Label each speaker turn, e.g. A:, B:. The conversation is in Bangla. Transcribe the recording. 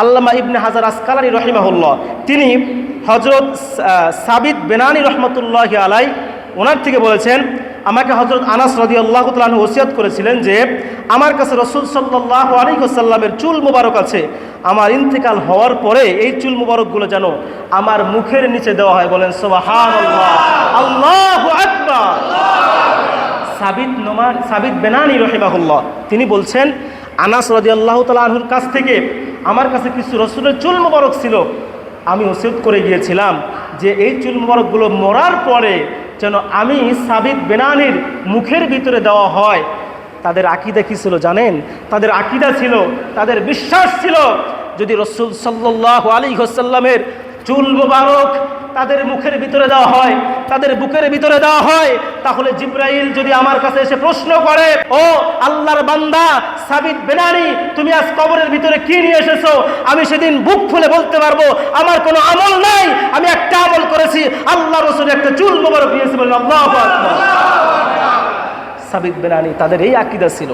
A: আল্লামা ইবনে হাজার আসকালানী রহিমাহুল্লাহ তিনি হযরত সাবিত বেনানী রহমতুল্লাহি আলাই ওনার থেকে বলেছেন, আমাকে হযরত আনাস রাদিয়াল্লাহু তাআলা আনহু ওসিয়ত করেছিলেন যে আমার কাছে রাসূল সাল্লাল্লাহু আলাইহি ওয়াসাল্লামের চুল মুবারক আছে, আমার ইন্তেকাল হওয়ার পরে এই চুল মুবারকগুলো যেন আমার মুখের নিচে দেওয়া হয়। বলেন সুবহানাল্লাহ, আল্লাহু আকবার। সাবিত বেনানী রহিমাহুল্লাহ তিনি বলছেন, আনাস রাদিয়াল্লাহু তাআলা আনহুর কাছ থেকে আমার কাছে কিছু রাসূলের চুল মুবারক ছিল, আমি ওসিয়ত করে গিয়েছিলাম যে এই চুল মুবারকগুলো মরার পরে যেন আমি সাবিত বেনানীর মুখের ভিতরে দেওয়া হয়। তাদের আকীদা কি ছিল জানেন? তাদের আকীদা ছিল, তাদের বিশ্বাস ছিল, যদি রাসূল সাল্লাল্লাহু আলাইহি ওয়াসাল্লামের চুল মুবারক তাদের মুখের ভিতরে দেওয়া হয়, তাদের বুকের ভিতরে দেওয়া হয়, তাহলে জিবরাইল যদি আমার কাছে এসে প্রশ্ন করে, ও আল্লাহর বান্দা সাবিত বেনানী, তুমি আজ কবরের ভিতরে কি নিয়ে এসেছো, আমি সেদিন বুক ফুলে বলতে পারবো আমার কোনো আমল নাই, আমি একটা আমল করেছি, আল্লাহ রাসূল একটা চুল মুবারক নিয়েছে। বলেন আল্লাহু আকবার। সাবিত বেনানী তাদের এই আকীদা ছিল।